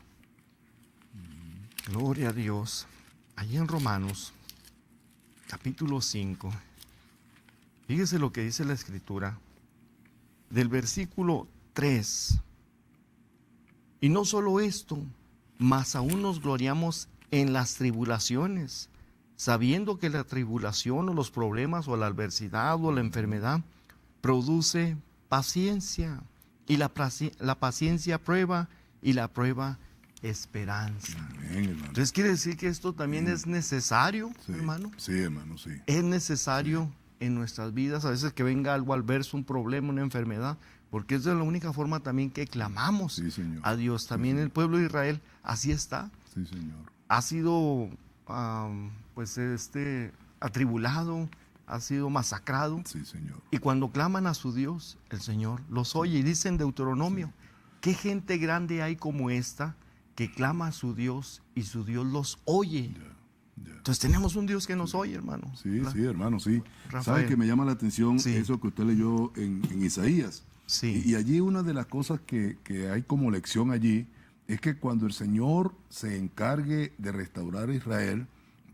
Speaker 1: Gloria a Dios. Allí en Romanos capítulo 5, fíjese lo que dice la Escritura, del versículo 3. Y no solo esto, mas aún nos gloriamos en las tribulaciones, sabiendo que la tribulación o los problemas o la adversidad o la enfermedad produce paciencia, y la paciencia prueba, y la prueba esperanza.
Speaker 2: Amén, hermano.
Speaker 1: Entonces quiere decir que esto también es necesario, hermano.
Speaker 2: Sí, hermano, sí.
Speaker 1: Es necesario en nuestras vidas, a veces que venga algo adverso, un problema, una enfermedad, porque es de la única forma también que clamamos a Dios. También el pueblo de Israel así está.
Speaker 2: Sí, Señor.
Speaker 1: Ha sido atribulado, ha sido masacrado.
Speaker 2: Sí, Señor.
Speaker 1: Y cuando claman a su Dios, el Señor los oye. Y dice en Deuteronomio, ¿qué gente grande hay como esta que clama a su Dios y su Dios los oye? Entonces tenemos un Dios que nos oye, hermano.
Speaker 2: Sí, hermano, sí.
Speaker 1: Rafael.
Speaker 2: ¿Sabe que me llama la atención eso que usted leyó en Isaías?
Speaker 1: Sí.
Speaker 2: Y allí una de las cosas que hay como lección allí es que cuando el Señor se encargue de restaurar a Israel,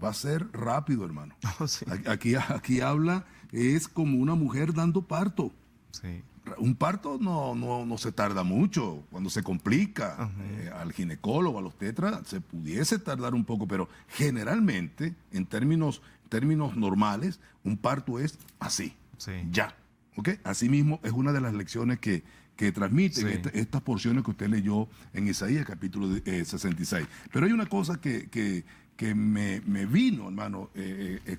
Speaker 2: va a ser rápido, hermano.
Speaker 1: Oh, sí.
Speaker 2: Aquí habla, es como una mujer dando parto.
Speaker 1: Sí.
Speaker 2: Un parto no se tarda mucho. Cuando se complica al ginecólogo, a los tetras, se pudiese tardar un poco, pero generalmente, en términos normales, un parto es así, ya. ¿Okay? Asimismo, es una de las lecciones que transmiten estas porciones que usted leyó en Isaías capítulo 66. Pero hay una cosa que me vino, hermano,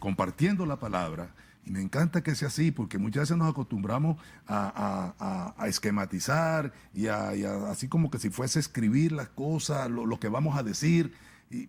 Speaker 2: compartiendo la palabra, Y me encanta que sea así, porque muchas veces nos acostumbramos a esquematizar y así como que si fuese escribir las cosas, lo que vamos a decir.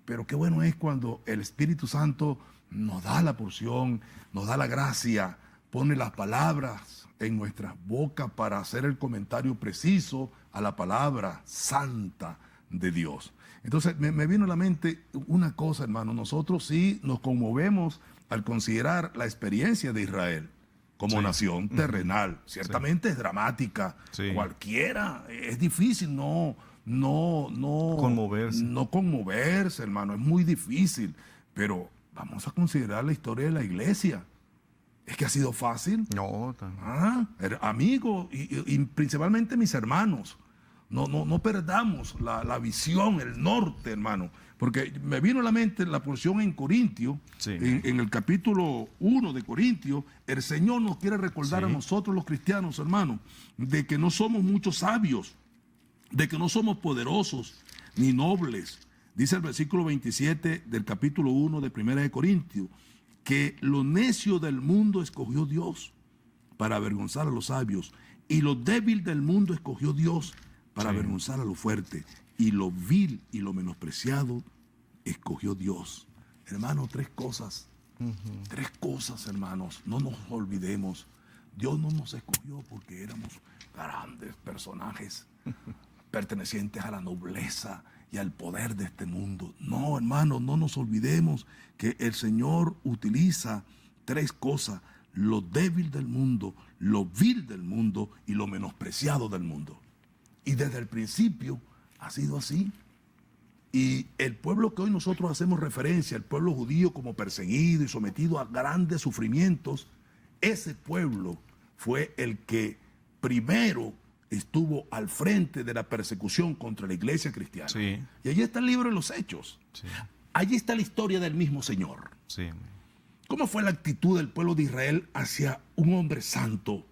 Speaker 2: Pero qué bueno es cuando el Espíritu Santo nos da la porción, nos da la gracia, pone las palabras en nuestras bocas para hacer el comentario preciso a la palabra santa de Dios. Entonces me vino a la mente una cosa, hermano. Nosotros sí nos conmovemos al considerar la experiencia de Israel como nación terrenal. Ciertamente es dramática. Cualquiera, es difícil no conmoverse, hermano. Es muy difícil. Pero vamos a considerar la historia de la iglesia. ¿Es que ha sido fácil?
Speaker 1: No.
Speaker 2: Amigos y principalmente mis hermanos. No perdamos la visión, el norte, hermano. Porque me vino a la mente la porción en Corintios, en el capítulo 1 de Corintios, el Señor nos quiere recordar a nosotros los cristianos, hermano, de que no somos muchos sabios, de que no somos poderosos ni nobles. Dice el versículo 27 del capítulo 1 de 1 de Corintios, que lo necio del mundo escogió Dios para avergonzar a los sabios, y lo débil del mundo escogió Dios para avergonzar a lo fuerte, y lo vil y lo menospreciado escogió Dios. Hermano, tres cosas, hermanos, no nos olvidemos. Dios no nos escogió porque éramos grandes personajes pertenecientes a la nobleza y al poder de este mundo. No, hermano, no nos olvidemos que el Señor utiliza tres cosas: lo débil del mundo, lo vil del mundo y lo menospreciado del mundo. Y desde el principio ha sido así. Y el pueblo que hoy nosotros hacemos referencia, el pueblo judío como perseguido y sometido a grandes sufrimientos, ese pueblo fue el que primero estuvo al frente de la persecución contra la iglesia cristiana. Y allí está el libro de los Hechos. Allí está la historia del mismo Señor. ¿Cómo fue la actitud del pueblo de Israel hacia un hombre santo,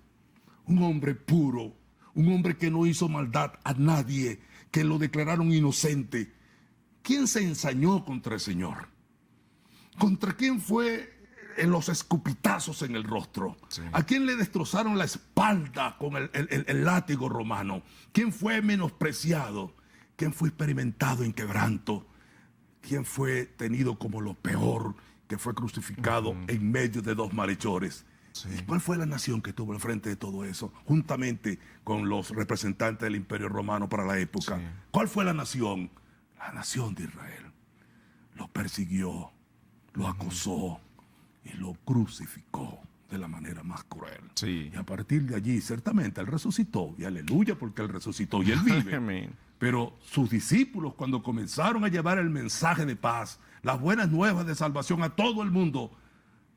Speaker 2: un hombre puro, un hombre que no hizo maldad a nadie, que lo declararon inocente? ¿Quién se ensañó contra el Señor? ¿Contra quién fue en los escupitazos en el rostro? ¿A quién le destrozaron la espalda con el látigo romano? ¿Quién fue menospreciado? ¿Quién fue experimentado en quebranto? ¿Quién fue tenido como lo peor, que fue crucificado en medio de dos malhechores? ¿Cuál fue la nación que estuvo al frente de todo eso, juntamente con los representantes del Imperio Romano para la época? ¿Cuál fue la nación? La nación de Israel. Lo persiguió, lo acosó y lo crucificó de la manera más cruel. Y a partir de allí, ciertamente, Él resucitó. Y aleluya, porque Él resucitó y Él vive. Pero sus discípulos, cuando comenzaron a llevar el mensaje de paz, las buenas nuevas de salvación a todo el mundo,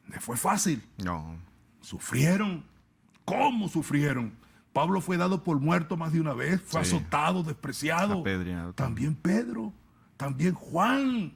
Speaker 2: ¿les fue fácil?
Speaker 1: No.
Speaker 2: Sufrieron. ¿Cómo sufrieron? Pablo fue dado por muerto más de una vez, fue azotado, despreciado.
Speaker 1: Apedreado.
Speaker 2: También Pedro, también Juan,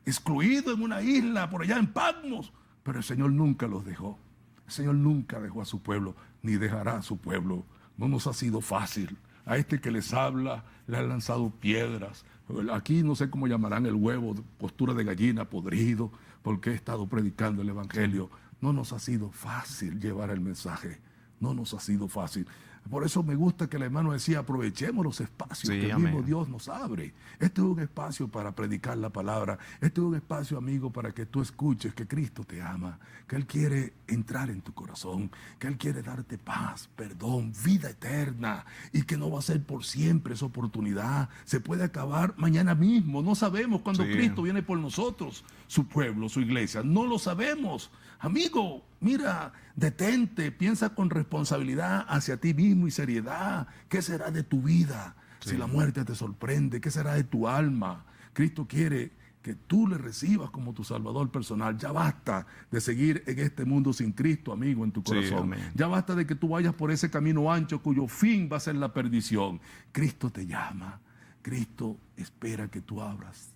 Speaker 2: excluido en una isla por allá en Patmos. Pero el Señor nunca los dejó. El Señor nunca dejó a su pueblo, ni dejará a su pueblo. No nos ha sido fácil. A este que les habla, le han lanzado piedras. Aquí no sé cómo llamarán el huevo, postura de gallina podrido, porque he estado predicando el Evangelio. No nos ha sido fácil llevar el mensaje. No nos ha sido fácil. Por eso me gusta que el hermano decía, aprovechemos los espacios que el mismo Dios nos abre. Este es un espacio para predicar la palabra. Este es un espacio, amigo, para que tú escuches que Cristo te ama, que Él quiere entrar en tu corazón, que Él quiere darte paz, perdón, vida eterna, y que no va a ser por siempre esa oportunidad. Se puede acabar mañana mismo. No sabemos cuándo Cristo viene por nosotros, su pueblo, su iglesia. No lo sabemos. Amigo, mira, detente, piensa con responsabilidad hacia ti mismo y seriedad. ¿Qué será de tu vida si la muerte te sorprende? ¿Qué será de tu alma? Cristo quiere que tú le recibas como tu Salvador personal. Ya basta de seguir en este mundo sin Cristo, amigo, en tu corazón. Ya basta de que tú vayas por ese camino ancho cuyo fin va a ser la perdición. Cristo te llama. Cristo espera que tú abras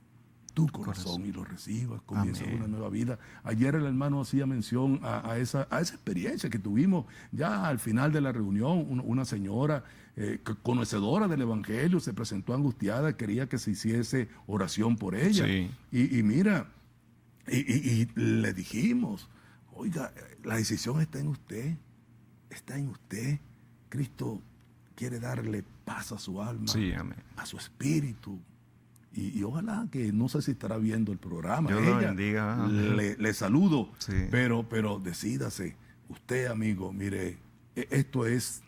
Speaker 2: tu corazón y lo recibas, comienza una nueva vida. Ayer el hermano hacía mención a esa experiencia que tuvimos ya al final de la reunión. Una señora conocedora del Evangelio se presentó angustiada, quería que se hiciese oración por ella. Y mira, y le dijimos, Oiga, la decisión está en usted. Está en usted. Cristo quiere darle paz a su alma,
Speaker 1: Sí, amén.
Speaker 2: a su espíritu. Y ojalá que, no sé si estará viendo el programa.
Speaker 1: Dios lo bendiga.
Speaker 2: Le saludo,
Speaker 1: Sí.
Speaker 2: pero decídase. Usted, amigo, mire, esto es,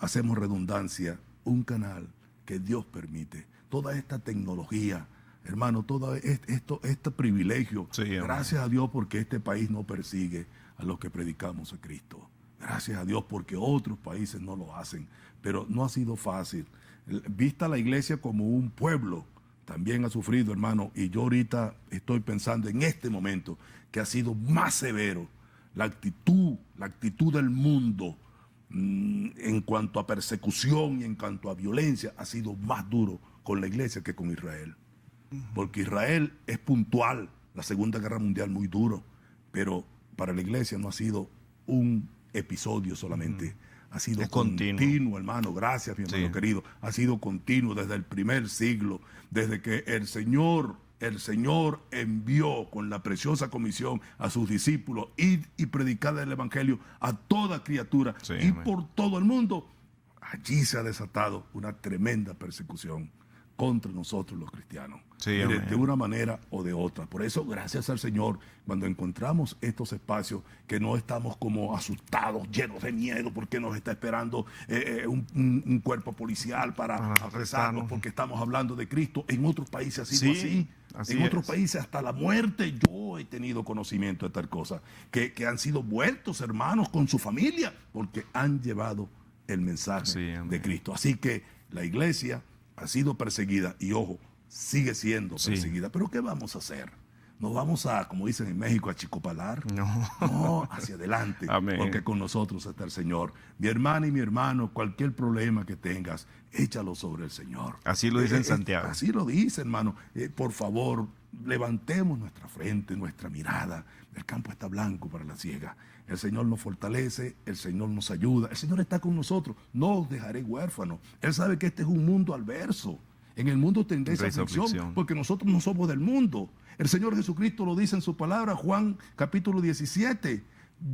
Speaker 2: hacemos redundancia, un canal que Dios permite. Toda esta tecnología, hermano, todo este privilegio,
Speaker 1: Sí, amén.
Speaker 2: gracias a Dios porque este país no persigue a los que predicamos a Cristo. Gracias a Dios porque otros países no lo hacen, pero no ha sido fácil. Vista la iglesia como un pueblo, también ha sufrido, hermano, y yo ahorita estoy pensando en este momento que ha sido más severo la actitud del mundo en cuanto a persecución y en cuanto a violencia, ha sido más duro con la iglesia que con Israel. Porque Israel es puntual, la Segunda Guerra Mundial muy duro, pero para la iglesia no ha sido un episodio solamente. Ha sido continuo, hermano. Gracias, mi hermano querido. Ha sido continuo desde el primer siglo, desde que el Señor envió con la preciosa comisión a sus discípulos ir y predicar el evangelio a toda criatura y por todo el mundo. Allí se ha desatado una tremenda persecución contra nosotros los cristianos, de una manera o de otra. Por eso, gracias al Señor, cuando encontramos estos espacios que no estamos como asustados, llenos de miedo, porque nos está esperando un cuerpo policial para apresarnos, porque estamos hablando de Cristo. En otros países ha sido así. En otros países hasta la muerte. Yo he tenido conocimiento de tal cosa, que han sido vueltos hermanos con su familia, porque han llevado el mensaje de Cristo. Así que la iglesia ha sido perseguida y, ojo, sigue siendo perseguida. Pero ¿qué vamos a hacer? ¿Nos vamos a, como dicen en México, a chicopalar? No, hacia adelante, porque con nosotros está el Señor. Mi hermana y mi hermano, cualquier problema que tengas, échalo sobre el Señor.
Speaker 1: Así lo dice en Santiago.
Speaker 2: Así lo dice, hermano. Por favor, levantemos nuestra frente, nuestra mirada. El campo está blanco para la siega. El Señor nos fortalece, el Señor nos ayuda, el Señor está con nosotros. No os dejaré huérfanos. Él sabe que este es un mundo adverso. En el mundo tendréis aflicción, porque nosotros no somos del mundo. El Señor Jesucristo lo dice en su palabra, Juan capítulo 17.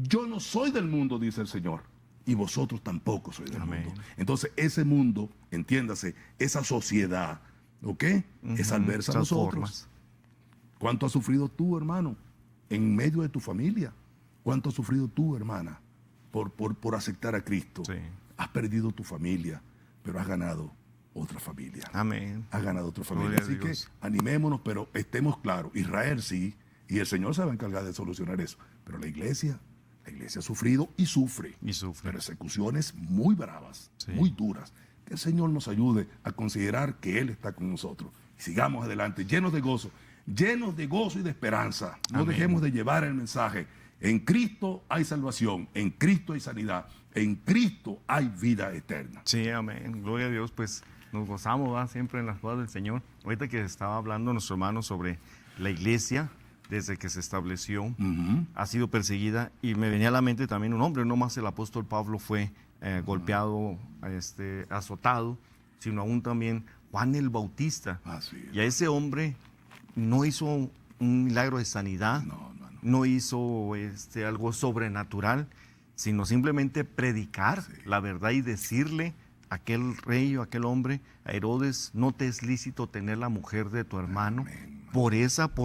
Speaker 2: Yo no soy del mundo, dice el Señor, y vosotros tampoco sois del mundo. Entonces, ese mundo, entiéndase, esa sociedad, ¿ok? Es adversa a nosotros. ¿Cuánto has sufrido tú, hermano, en medio de tu familia? ¿Cuánto has sufrido tú, hermana, por aceptar a Cristo? Has perdido tu familia, pero has ganado otra familia.
Speaker 1: Amén.
Speaker 2: Has ganado otra familia. Así que animémonos, pero estemos claros. Israel sí, y el Señor se va a encargar de solucionar eso. Pero la iglesia ha sufrido y sufre. Persecuciones muy bravas, muy duras. Que el Señor nos ayude a considerar que Él está con nosotros. Y sigamos adelante, llenos de gozo y de esperanza. No dejemos de llevar el mensaje. En Cristo hay salvación, en Cristo hay sanidad, en Cristo hay vida eterna.
Speaker 1: Sí, amén. Gloria a Dios, pues nos gozamos, ¿va? Siempre en las cosas del Señor. Ahorita que estaba hablando nuestro hermano sobre la iglesia, desde que se estableció, ha sido perseguida, y me venía a la mente también un hombre, no más el apóstol Pablo fue golpeado, azotado, sino aún también Juan el Bautista. Y a ese hombre no hizo un milagro de sanidad, no hizo algo sobrenatural, sino simplemente predicar la verdad y decirle a aquel rey o aquel hombre, a Herodes, no te es lícito tener la mujer de tu hermano. Por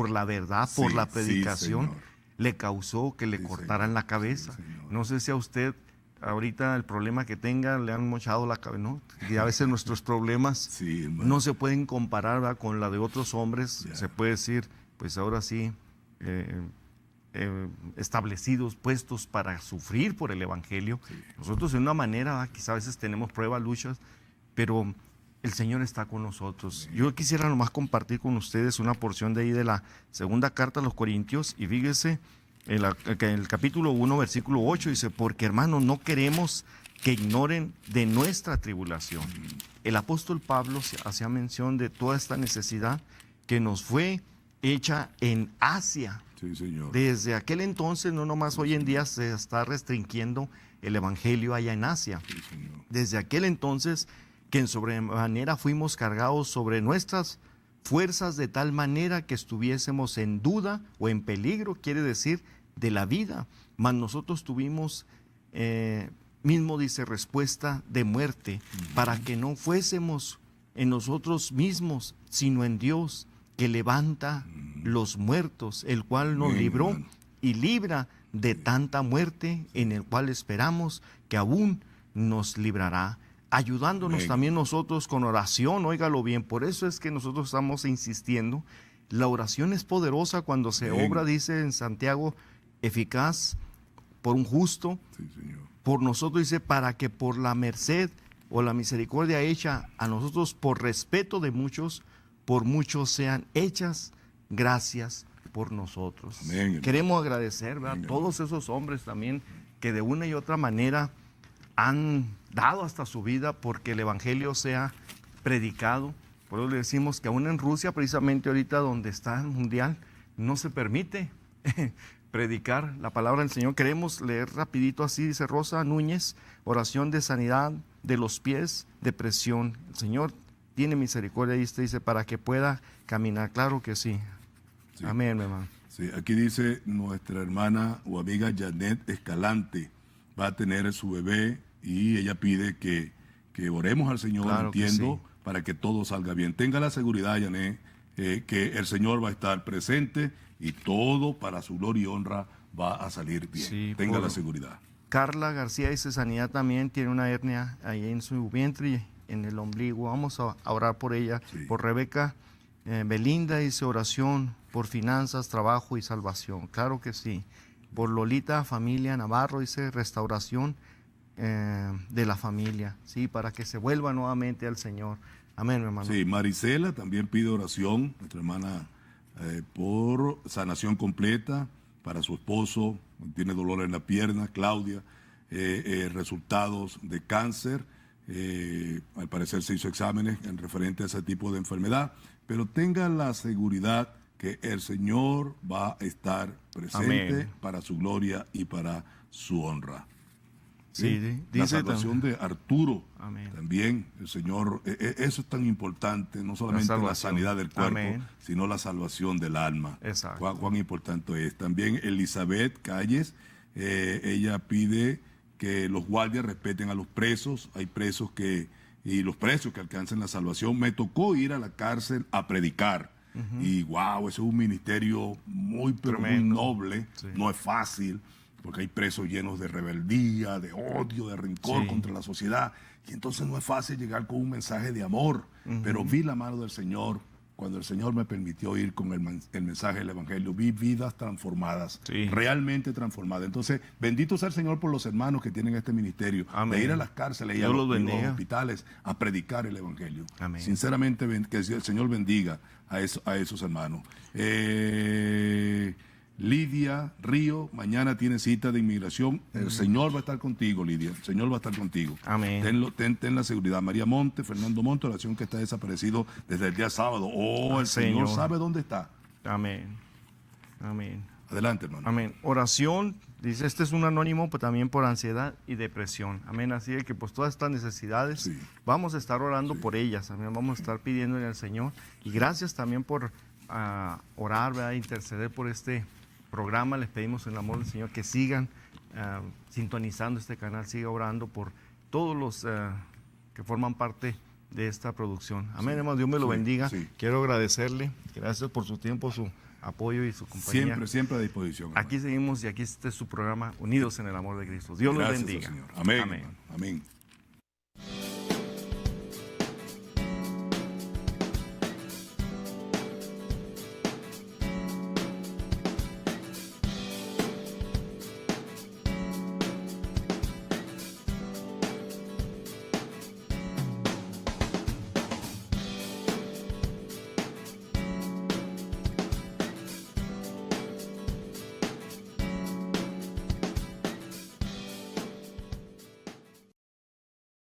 Speaker 1: la verdad, por la predicación, le causó que le cortaran la cabeza. No sé si a usted ahorita el problema que tenga le han mochado la cabeza, ¿no? Y a veces nuestros problemas no se pueden comparar, ¿verdad?, con la de otros hombres. Se puede decir, pues ahora sí, establecidos, puestos para sufrir por el Evangelio. Nosotros de una manera, quizás a veces tenemos pruebas, luchas, pero el Señor está con nosotros. Yo quisiera nomás compartir con ustedes una porción de ahí de la segunda carta a los Corintios, y fíjese, en el capítulo 1, versículo 8, dice, porque hermanos, no queremos que ignoren de nuestra tribulación. El apóstol Pablo hacía mención de toda esta necesidad que nos fue hecha en Asia. Desde aquel entonces, no nomás hoy en día se está restringiendo el evangelio allá en Asia. Desde aquel entonces que en sobremanera fuimos cargados sobre nuestras fuerzas de tal manera que estuviésemos en duda o en peligro, quiere decir de la vida, mas nosotros tuvimos, mismo dice, respuesta de muerte, para que no fuésemos en nosotros mismos, sino en Dios, que levanta los muertos, el cual nos libró y libra de tanta muerte, en el cual esperamos que aún nos librará, ayudándonos también nosotros con oración. Óigalo bien, por eso es que nosotros estamos insistiendo. La oración es poderosa cuando se obra, dice en Santiago, eficaz por un justo, por nosotros, dice, para que por la merced o la misericordia hecha a nosotros por respeto de muchos, por muchos sean hechas gracias por nosotros.
Speaker 2: Amén.
Speaker 1: Queremos agradecer a todos esos hombres también que de una y otra manera han dado hasta su vida porque el Evangelio sea predicado. Por eso le decimos que aún en Rusia, precisamente ahorita donde está el mundial, no se permite predicar la palabra del Señor. Queremos leer rapidito así, dice Rosa Núñez, oración de sanidad de los pies, depresión. El Señor tiene misericordia, y usted dice, para que pueda caminar. Claro que sí. Amén, mi hermano.
Speaker 2: Sí, aquí dice nuestra hermana o amiga Janet Escalante, va a tener su bebé y ella pide que oremos al Señor,
Speaker 1: claro,
Speaker 2: entiendo, para que todo salga bien. Tenga la seguridad, Janet, que el Señor va a estar presente y todo para su gloria y honra va a salir bien.
Speaker 1: Sí,
Speaker 2: tenga la seguridad.
Speaker 1: Carla García dice, sanidad también, tiene una hernia ahí en su vientre y en el ombligo. Vamos a orar por ella. Por Rebeca Belinda dice, oración por finanzas, trabajo y salvación. Claro que sí. Por Lolita Familia Navarro dice, restauración de la familia, sí, para que se vuelva nuevamente al Señor. Amén, mi hermano.
Speaker 2: Sí, Marisela también pide oración, nuestra hermana, por sanación completa para su esposo, tiene dolor en la pierna. Claudia, resultados de cáncer, al parecer se hizo exámenes en referente a ese tipo de enfermedad, pero tenga la seguridad que el Señor va a estar presente para su gloria y para su honra.
Speaker 1: Sí,
Speaker 2: la salvación de Arturo,
Speaker 1: amén,
Speaker 2: también el Señor, eso es tan importante, no solamente la sanidad del cuerpo, amén, sino la salvación del alma.
Speaker 1: Exacto.
Speaker 2: Cuán importante es. También Elizabeth Calles, ella pide que los guardias respeten a los presos, hay presos y los presos que alcancen la salvación. Me tocó ir a la cárcel a predicar. Y wow, eso es un ministerio muy, pero muy noble, no es fácil, porque hay presos llenos de rebeldía, de odio, de rencor contra la sociedad, y entonces no es fácil llegar con un mensaje de amor, pero vi la mano del Señor. Cuando el Señor me permitió ir con el mensaje del Evangelio, vi vidas transformadas, realmente transformadas. Entonces, bendito sea el Señor por los hermanos que tienen este ministerio, de ir a las cárceles y a los hospitales a predicar el Evangelio. Amén. Sinceramente, que el Señor bendiga a esos hermanos. Lidia Río, mañana tiene cita de inmigración. El Señor va a estar contigo, Lidia. El Señor va a estar contigo.
Speaker 1: Amén.
Speaker 2: Ten la seguridad. María Monte, Fernando Monte, oración que está desaparecido desde el día sábado. El Señor sabe dónde está.
Speaker 1: Amén. Amén.
Speaker 2: Adelante, hermano.
Speaker 1: Amén. Oración, dice, este es un anónimo, pero también por ansiedad y depresión. Amén. Así que pues todas estas necesidades, vamos a estar orando por ellas. Amén. Vamos a estar pidiéndole al Señor. Y gracias también por orar, ¿verdad? Interceder por este programa. Les pedimos en el amor del Señor que sigan sintonizando este canal, siga orando por todos los que forman parte de esta producción. Amén, hermano, Dios me lo bendiga. Quiero agradecerle, gracias por su tiempo, su apoyo y su compañía.
Speaker 2: Siempre a disposición, hermano.
Speaker 1: Aquí seguimos y aquí está su programa, Unidos en el Amor de Cristo. Dios los bendiga.
Speaker 2: Señor. Amén. Amén.